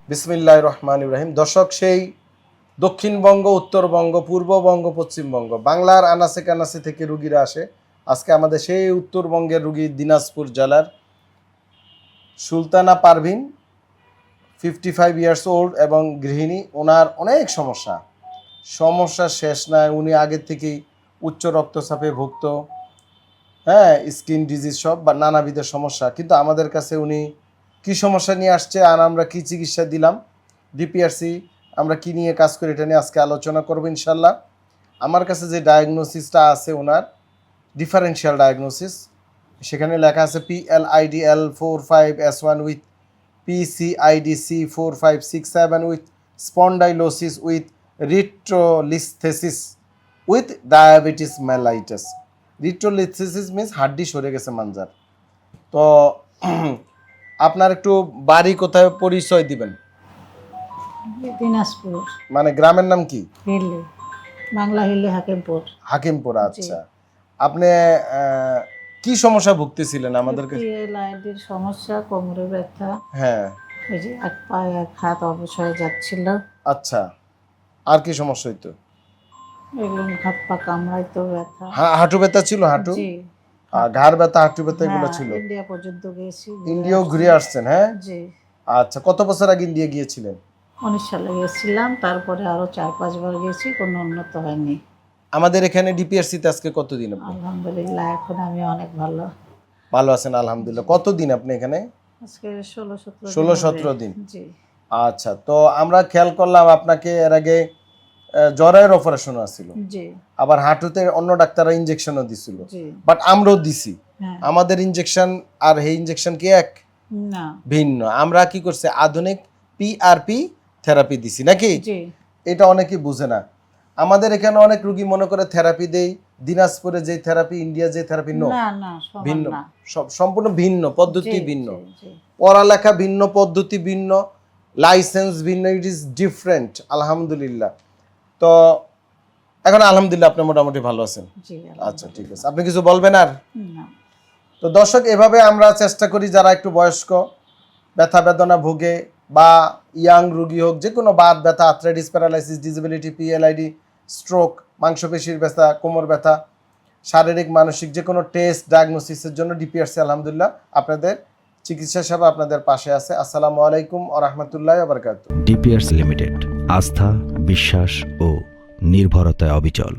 বিসমিল্লাহির রহমানির রহিম। দর্শক, সেই দক্ষিণবঙ্গ, উত্তরবঙ্গ, পূর্ববঙ্গ, পশ্চিমবঙ্গ, বাংলার আনাচে কানাচে থেকে রুগীরা আসে। আজকে আমাদের সেই উত্তরবঙ্গের রুগী দিনাজপুর জেলার সুলতানা পারভিন, 55 ইয়ার্স ওল্ড এবং গৃহিণী। ওনার অনেক সমস্যা শেষ নাই। উনি আগের থেকেই উচ্চ রক্তচাপে ভুগত, হ্যাঁ, স্কিন ডিজিজ সব বা নানাবিধ সমস্যা। কিন্তু আমাদের কাছে উনি কি সমস্যা নিয়ে আসছে আর আমরা কি চিকিৎসা দিলাম, ডিপিআরসি আমরা কি নিয়ে কাজ করি, এটা নিয়ে আজকে আলোচনা করবো ইনশাল্লাহ। আমার কাছে যে ডায়াগনোসিসটা আছে ওনার ডিফারেন্সিয়াল ডায়াগনোসিস, সেখানে লেখা আছে PLIDL45S1 with PCIDC4567 with spondylosis with retrolisthesis with diabetes mellitus. Retrolisthesis means হাড্ডি সরে গেছে মানজার। তো আপনার একটু বাড়ি কোথায়, পরিচয় দিবেন? দিনাজপুর। মানে গ্রামের নাম কি? হিলি, বাংলা হিলি, হাকিমপুর। হাকিমপুর, আচ্ছা। আপনি কি সমস্যা ভুগতেছিলেন আমাদেরকে? PLID সমস্যা, কোমরে ব্যথা, হ্যাঁ, এই যে এক পায়ে এক হাত অবশ হয়ে যাচ্ছিল। আচ্ছা। আর কি সমস্যা হইতো? এগুলো হাত পা কামড়াইতো, ব্যথা। হাঁটু ব্যথা ছিল? হাঁটু, জি, ঘাড় ব্যথা, হাঁটু ব্যথা এগুলো হ্যাঁ, ছিল? ইন্ডিয়া পর্যন্ত গেছি। ইন্ডিয়াও ঘুরে আসছেন? হ্যাঁ, জি। আচ্ছা। কত বছর আগে ইন্ডিয়া গিয়েছিলেন? 19 সালে গেছিলাম, তারপরে আরো 4-5 বার গেছি, কোনো উন্নত হয়নি। আমাদের এখানে ডিপিআরসিতে আজকে কতদিন আপনি? আলহামদুলিল্লাহ, এখন আমি অনেক ভালো আছেন? আলহামদুলিল্লাহ। কতদিন আপনি এখানে? আজকে 16-17 16-17 দিন। জি। আচ্ছা। তো আমরা খেয়াল করলাম আপনাকে এর আগে জ্বরের অপারেশন আছিল, জি, আবার হাঁটুতে অন্য ডাক্তাররা ইনজেকশনও দিছিল, জি। বাট আমরাও দিছি। হ্যাঁ। আমাদের ইনজেকশন আর এই ইনজেকশন কি এক? না। ভিন্ন। আমরা কি করছি, আধুনিক PRP থেরাপি দিছি নাকি? জি। এটা অনেকে বুঝে না। আমাদের এখানে অনেক রোগী মনে করে থেরাপি দেই দিনাজপুরে যে থেরাপি, ইন্ডিয়া যে থেরাপি, না না, সমান ভিন্ন, না। সম্পূর্ণ ভিন্ন পদ্ধতি, জি, ভিন্ন জি, জি। পড়ালেখা, ভিন্ন পদ্ধতি, ভিন্ন লাইসেন্স, ভিন্ন। It is different. আলহামদুলিল্লাহ। তো এখন আলহামদুলিল্লাহ আপনি মোটামুটি ভালো আছেন? জি, আচ্ছা, ঠিক আছে। আপনি কিছু বলবেন আর? না। তো দর্শক, এভাবে আমরা চেষ্টা করি যারা একটু বয়স্ক, ব্যথা বেদনা ভোগে, বা ইয়াং রোগী হোক, যে কোনো বাত ব্যথা, arthritis, paralysis, disability, PLID, stroke, মাংসপেশির ব্যথা, কোমর ব্যথা, শারীরিক মানসিক যে কোনো টেস্ট ডায়াগনোসিসের জন্য ডিপিআরসি আলহামদুলিল্লাহ আপনাদের চিকিৎসা সেবা আপনাদের পাশে আছে। আসসালামু আলাইকুম ওয়া রাহমাতুল্লাহি ওয়া বারাকাতুহু। ডিপিআরসি লিমিটেড, আস্থা, বিশ্বাস ও নির্ভরতায় অবিচল।